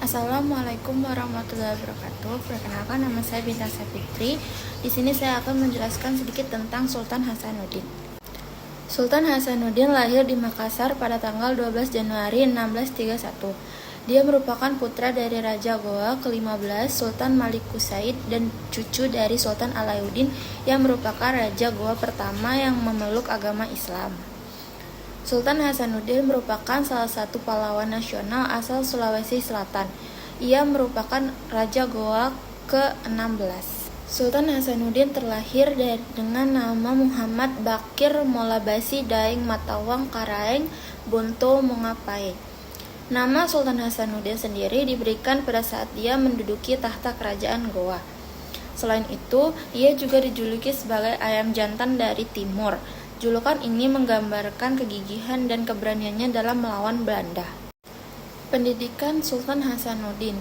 Assalamualaikum warahmatullahi wabarakatuh. Perkenalkan, nama saya Bintang Sapitri. Di sini saya akan menjelaskan sedikit tentang Sultan Hasanuddin. Sultan Hasanuddin lahir di Makassar pada tanggal 12 Januari 1631. Dia merupakan putra dari Raja Goa ke-15 Sultan Malik Qusaid dan cucu dari Sultan Alauddin yang merupakan Raja Goa pertama yang memeluk agama Islam. Sultan Hasanuddin merupakan salah satu pahlawan nasional asal Sulawesi Selatan. Ia merupakan Raja Goa ke-16. Sultan Hasanuddin terlahir dengan nama Muhammad Bakir Molabasi Daeng Matawang Karaeng Bonto Mongapai. Nama Sultan Hasanuddin sendiri diberikan pada saat dia menduduki tahta kerajaan Goa. Selain itu, ia juga dijuluki sebagai ayam jantan dari timur. Julukan ini menggambarkan kegigihan dan keberaniannya dalam melawan Belanda. Pendidikan Sultan Hasanuddin.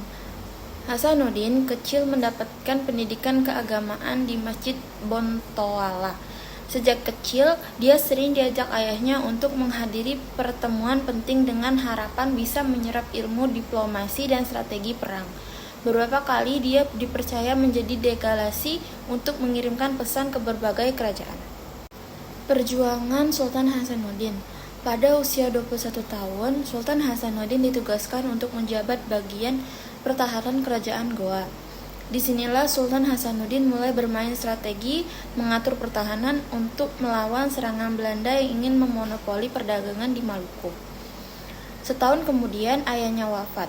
Hasanuddin kecil mendapatkan pendidikan keagamaan di Masjid Bontoala. Sejak kecil, dia sering diajak ayahnya untuk menghadiri pertemuan penting dengan harapan bisa menyerap ilmu diplomasi dan strategi perang. Beberapa kali dia dipercaya menjadi delegasi untuk mengirimkan pesan ke berbagai kerajaan. Perjuangan Sultan Hasanuddin. Pada usia 21 tahun, Sultan Hasanuddin ditugaskan untuk menjabat bagian pertahanan kerajaan Goa. Disinilah Sultan Hasanuddin mulai bermain strategi mengatur pertahanan untuk melawan serangan Belanda yang ingin memonopoli perdagangan di Maluku. Setahun kemudian ayahnya wafat.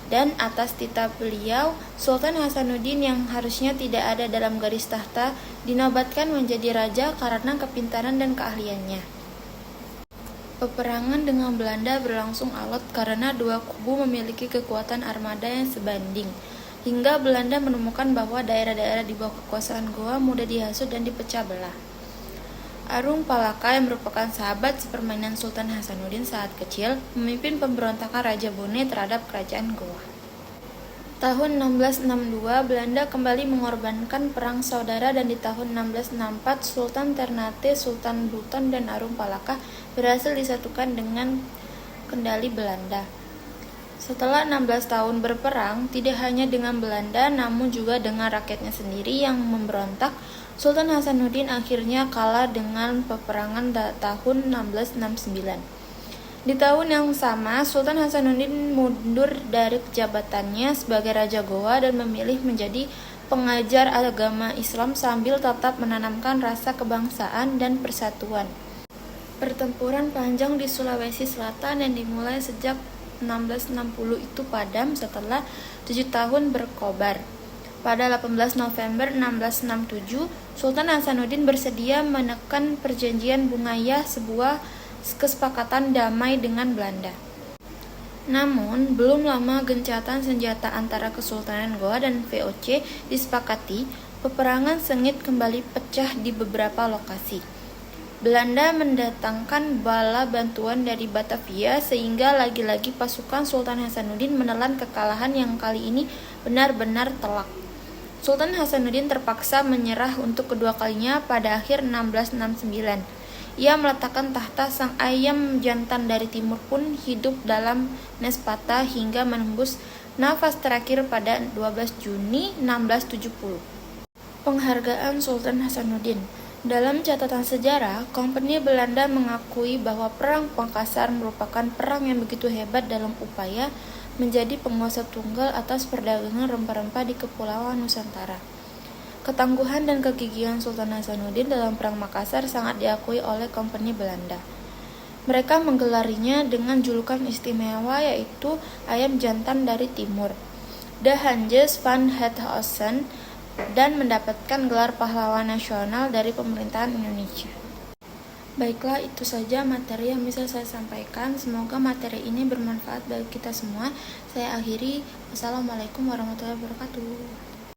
Dan atas titah beliau, Sultan Hasanuddin yang harusnya tidak ada dalam garis tahta dinobatkan menjadi raja karena kepintaran dan keahliannya. Peperangan dengan Belanda berlangsung alot karena dua kubu memiliki kekuatan armada yang sebanding, hingga Belanda menemukan bahwa daerah-daerah di bawah kekuasaan Goa mudah dihasut dan dipecah belah. Arung Palaka yang merupakan sahabat sepermainan Sultan Hasanuddin saat kecil memimpin pemberontakan Raja Bone terhadap kerajaan Goa. Tahun 1662 Belanda kembali mengorbankan perang saudara dan di tahun 1664 Sultan Ternate, Sultan Buton dan Arung Palaka berhasil disatukan dengan kendali Belanda. Setelah 16 tahun berperang, tidak hanya dengan Belanda namun juga dengan rakyatnya sendiri yang memberontak, Sultan Hasanuddin akhirnya kalah dengan peperangan tahun 1669. Di tahun yang sama, Sultan Hasanuddin mundur dari jabatannya sebagai Raja Goa dan memilih menjadi pengajar agama Islam sambil tetap menanamkan rasa kebangsaan dan persatuan. Pertempuran panjang di Sulawesi Selatan yang dimulai sejak 1660 itu padam setelah 7 tahun berkobar. Pada 18 November 1667, Sultan Hasanuddin bersedia menekan perjanjian Bungaya, sebuah kesepakatan damai dengan Belanda. Namun, belum lama gencatan senjata antara Kesultanan Goa dan VOC disepakati, peperangan sengit kembali pecah di beberapa lokasi. Belanda mendatangkan bala bantuan dari Batavia sehingga lagi-lagi pasukan Sultan Hasanuddin menelan kekalahan yang kali ini benar-benar telak. Sultan Hasanuddin terpaksa menyerah untuk kedua kalinya pada akhir 1669. Ia meletakkan tahta sang ayam jantan dari timur pun hidup dalam nespata hingga menembus nafas terakhir pada 12 Juni 1670. Penghargaan Sultan Hasanuddin. Dalam catatan sejarah, Kompeni Belanda mengakui bahwa Perang Makassar merupakan perang yang begitu hebat dalam upaya menjadi penguasa tunggal atas perdagangan rempah-rempah di Kepulauan Nusantara. Ketangguhan dan kegigihan Sultan Hasanuddin dalam Perang Makassar sangat diakui oleh Kompeni Belanda. Mereka menggelarinya dengan julukan istimewa yaitu ayam jantan dari timur, De Hanjes van het Oosten, dan mendapatkan gelar pahlawan nasional dari pemerintahan Indonesia. Baiklah, itu saja materi yang bisa saya sampaikan. Semoga materi ini bermanfaat bagi kita semua. Saya akhiri. Wassalamualaikum warahmatullahi wabarakatuh.